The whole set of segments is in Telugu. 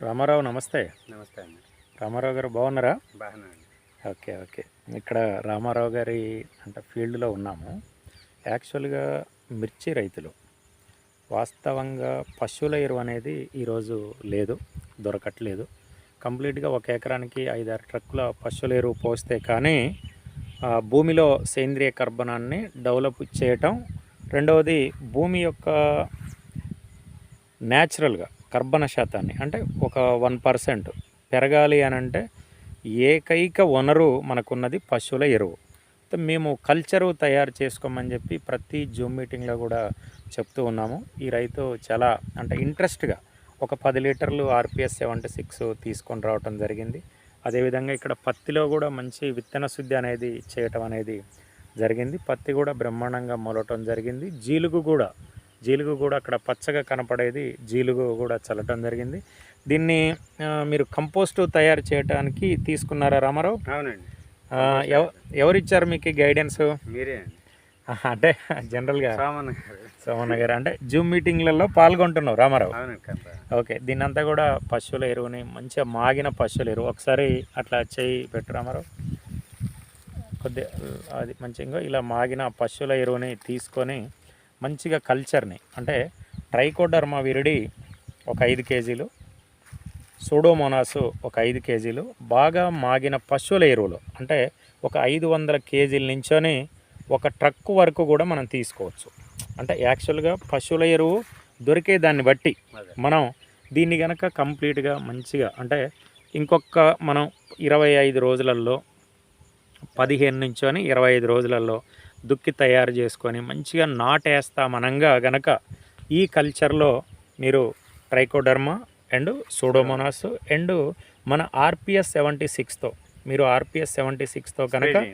రామారావు నమస్తే. నమస్తే అండి. రామారావు గారు బాగున్నారా? బాగున్నానండి. ఓకే. ఓకే. ఇక్కడ రామారావు గారి ఫీల్డ్‌లో ఉన్నాము. యాక్చువల్‌గా మిర్చి రైతులు. వాస్తవంగా పశువుల ఎరువు అనేది ఈరోజు లేదు, దొరకట్లేదు. కంప్లీట్‌గా ఒక ఎకరానికి 5, 6 ట్రక్కుల పశువుల ఎరువు పోస్తే కానీ భూమిలో సేంద్రియ కర్బనాన్ని డెవలప్ చేయటం. రెండవది భూమి యొక్క న్యాచురల్గా కర్బన శాతాన్ని అంటే ఒక 1% పెరగాలి అని అంటే ఏకైక వనరు మనకున్నది పశువుల ఎరువు. మేము కల్చరు తయారు చేసుకోమని చెప్పి ప్రతి జూమ్ మీటింగ్లో కూడా చెప్తూ ఉన్నాము. ఈ రైతు చాలా ఇంట్రెస్ట్గా ఒక 10 లీటర్లు ఆర్పిఎస్ 76 తీసుకొని రావటం జరిగింది. అదేవిధంగా ఇక్కడ పత్తిలో కూడా మంచి విత్తన శుద్ధి అనేది చేయటం అనేది జరిగింది. పత్తి కూడా బ్రహ్మాండంగా మొలవటం జరిగింది. జీలుగు కూడా అక్కడ పచ్చగా కనపడేది జీలుగు కూడా చల్లటం జరిగింది. దీన్ని మీరు కంపోస్ట్ తయారు చేయడానికి తీసుకున్నారా రామారావు? అవునండి. ఎవరిచ్చారు మీకు గైడెన్స్? మీరే అండి. అంటే జనరల్గా సోమన్న గారు అంటే జూమ్ మీటింగ్లలో పాల్గొంటున్నావు రామారావు. ఓకే. దీన్నంతా కూడా పశువుల ఎరువుని మంచిగా మాగిన పశువుల ఎరువు ఒకసారి అట్లా చేయి పెట్టు రామారావు. కొద్దిగా అది మంచిగా ఇలా మాగిన పశువుల ఎరువుని తీసుకొని మంచిగా కల్చర్ని అంటే ట్రైకోడర్మా విరిడి ఒక 5 కేజీలు, సూడోమోనాసు ఒక 5 కేజీలు, బాగా మాగిన పశువుల ఎరువులు అంటే ఒక 500 కేజీల నుంచొని ఒక ట్రక్ వరకు కూడా మనం తీసుకోవచ్చు. అంటే యాక్చువల్గా పశువుల ఎరువు దొరికే దాన్ని బట్టి మనం దీన్ని కనుక కంప్లీట్గా మంచిగా అంటే ఇంకొక మనం 25 రోజులలో 15 నుంచొని 25 రోజులలో దుక్కి తయారు చేసుకొని మంచిగా నాటేస్తామనంగా గనక ఈ కల్చర్లో మీరు ట్రైకోడర్మా అండ్ సూడోమోనాస్ అండ్ మన ఆర్పిఎస్ 76తో మీరు ఆర్పిఎస్ 76తో కనుక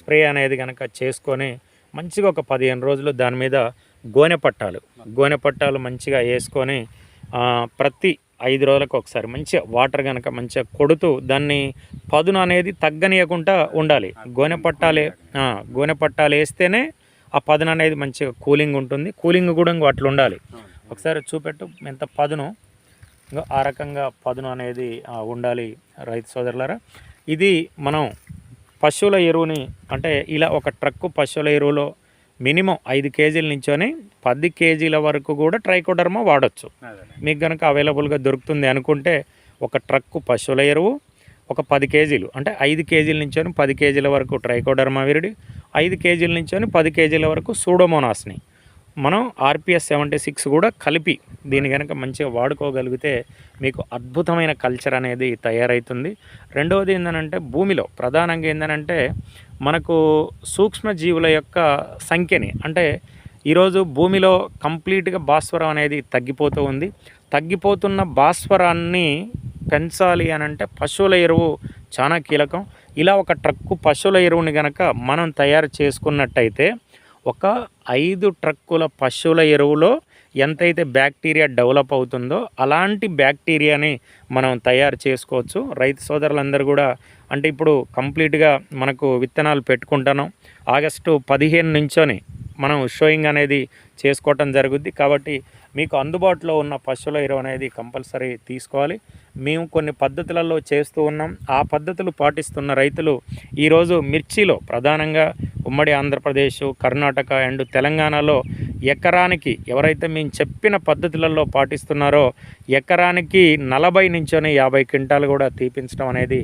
స్ప్రే అనేది కనుక చేసుకొని మంచిగా ఒక 15 రోజులు దాని మీద గోనె పట్టాలు మంచిగా వేసుకొని ప్రతి 5 రోజులకు ఒకసారి మంచిగా వాటర్ కనుక మంచిగా కొడుతూ దాన్ని పదును అనేది తగ్గనీయకుండా ఉండాలి. గోనె పట్టాలు వేస్తేనే ఆ పదును అనేది మంచిగా కూలింగ్ ఉంటుంది. కూలింగ్ కూడా అట్లా ఉండాలి. ఒకసారి చూపెట్టు ఎంత పదును, ఆ రకంగా పదును అనేది ఉండాలి రైతు సోదరులారా. ఇది మనం పశువుల ఎరువుని అంటే ఇలా ఒక ట్రక్కు పశువుల ఎరువులో మినిమం 5 కేజీల నుంచొని 10 కేజీల వరకు కూడా ట్రైకోడర్మా వాడచ్చు. మీకు కనుక అవైలబుల్గా దొరుకుతుంది అనుకుంటే ఒక ట్రక్కు పశువుల ఎరువు ఒక 10 కేజీలు అంటే 5 కేజీల నుంచొని 10 కేజీల వరకు ట్రైకోడర్మా విరిడి, 5 కేజీల నుంచొని 10 కేజీల వరకు సూడోమోనాస్ని మనం ఆర్పిఎస్ 76 కూడా కలిపి దీన్ని కనుక మంచిగా వాడుకోగలిగితే మీకు అద్భుతమైన కల్చర్ అనేది తయారవుతుంది. రెండవది ఏంటంటే భూమిలో ప్రధానంగా ఏంటంటే మనకు సూక్ష్మజీవుల యొక్క సంఖ్యని అంటే ఈరోజు భూమిలో కంప్లీట్గా భాస్వరం అనేది తగ్గిపోతూ ఉంది. తగ్గిపోతున్న భాస్వరాన్ని పెంచాలి అని అంటే పశువుల ఎరువు చాలా కీలకం. ఇలా ఒక ట్రక్కు పశువుల ఎరువుని కనుక మనం తయారు చేసుకున్నట్టయితే ఒక 5 ట్రక్కుల పశువుల ఎరువులో ఎంతైతే బ్యాక్టీరియా డెవలప్ అవుతుందో అలాంటి బ్యాక్టీరియాని మనం తయారు చేసుకోవచ్చు. రైతు సోదరులందరూ కూడా ఇప్పుడు కంప్లీట్గా మనకు విత్తనాలు పెట్టుకుంటున్నాం. ఆగస్టు 15 నుంచొని మనం షోయింగ్ అనేది చేసుకోవటం జరుగుద్ది. కాబట్టి మీకు అందుబాటులో ఉన్న పశువుల ఎరువు అనేది కంపల్సరీ తీసుకోవాలి. మేము కొన్ని పద్ధతులలో చేస్తూ ఉన్నాం. ఆ పద్ధతులు పాటిస్తున్న రైతులు ఈరోజు మిర్చిలో ప్రధానంగా ఉమ్మడి ఆంధ్రప్రదేశ్, కర్ణాటక అండ్ తెలంగాణలో ఎకరానికి ఎవరైతే మేము చెప్పిన పద్ధతులలో పాటిస్తున్నారో ఎకరానికి 40 నుంచొని 50 క్వింటాలు కూడా తీపించడం అనేది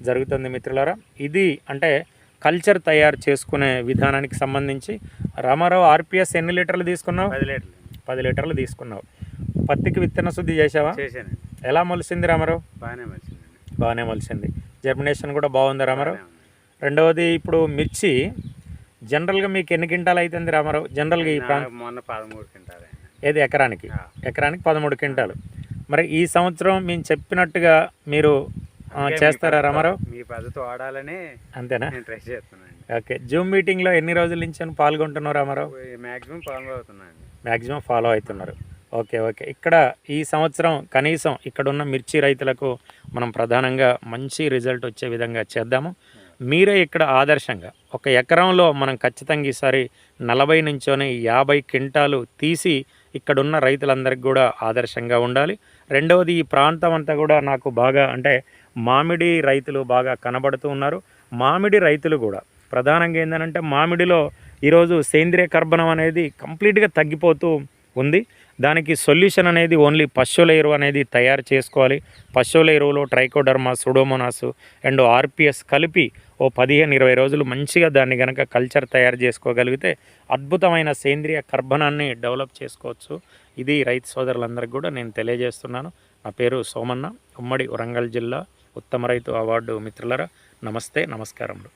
జరుగుతుంది మిత్రులారా. ఇది కల్చర్ తయారు చేసుకునే విధానానికి సంబంధించి రామారావు ఆర్పిఎస్ ఎన్ని లీటర్లు తీసుకున్నావు? 10 లీటర్లు తీసుకున్నావు. పత్తికి విత్తన శుద్ధి చేసావా? చేశాను. ఎలా మొలిసింది రామారావు? బాగానే మొలిసింది. జర్మినేషన్ కూడా బాగుంది రామారావు. రెండవది ఇప్పుడు మిర్చి జనరల్గా మీకు ఎన్ని క్వింటాలు అవుతుంది రామారావు? జనరల్గా ఈ మొన్న 13 క్వింటాలు. ఏది ఎకరానికి 13 క్వింటాలు. మరి ఈ సంవత్సరం మేము చెప్పినట్టుగా మీరు చేస్తారా రామారావు? మీ పద్ధతి వాడాలని అంతేనా? ట్రై చేస్తున్నాను. ఓకే. జూమ్ మీటింగ్లో ఎన్ని రోజుల నుంచి పాల్గొంటున్నారు రామారావు? మ్యాక్సిమం ఫాలో అవుతున్నారు. ఓకే. ఇక్కడ ఈ సంవత్సరం కనీసం ఇక్కడున్న మిర్చి రైతులకు మనం ప్రధానంగా మంచి రిజల్ట్ వచ్చే విధంగా చేద్దాము. మీరే ఇక్కడ ఆదర్శంగా ఒక ఎకరంలో మనం ఖచ్చితంగా ఈసారి 40 నుంచొని 50 క్వింటాలు తీసి ఇక్కడున్న రైతులందరికీ కూడా ఆదర్శంగా ఉండాలి. రెండవది ఈ ప్రాంతం అంతా కూడా నాకు బాగా అంటే మామిడి రైతులు బాగా కనబడుతూ ఉన్నారు. మామిడి రైతులు కూడా ప్రధానంగా ఏంటంటే మామిడిలో ఈరోజు సేంద్రియ కర్బనం అనేది కంప్లీట్గా తగ్గిపోతూ ఉంది. దానికి సొల్యూషన్ అనేది ఓన్లీ పశువుల ఎరువు అనేది తయారు చేసుకోవాలి. పశువుల ఎరువులో ట్రైకోడర్మా, సూడోమోనాస్ అండ్ ఆర్పిఎస్ కలిపి ఓ 15-20 రోజులు మంచిగా దాన్ని కనుక కల్చర్ తయారు చేసుకోగలిగితే అద్భుతమైన సేంద్రియ కర్బనాన్ని డెవలప్ చేసుకోవచ్చు. ఇది రైతు సోదరులందరికీ కూడా నేను తెలియజేస్తున్నాను. నా పేరు సోమన్న, ఉమ్మడి వరంగల్ జిల్లా ఉత్తమ రైతు అవార్డు మిత్రులరా. నమస్తే, నమస్కారములు.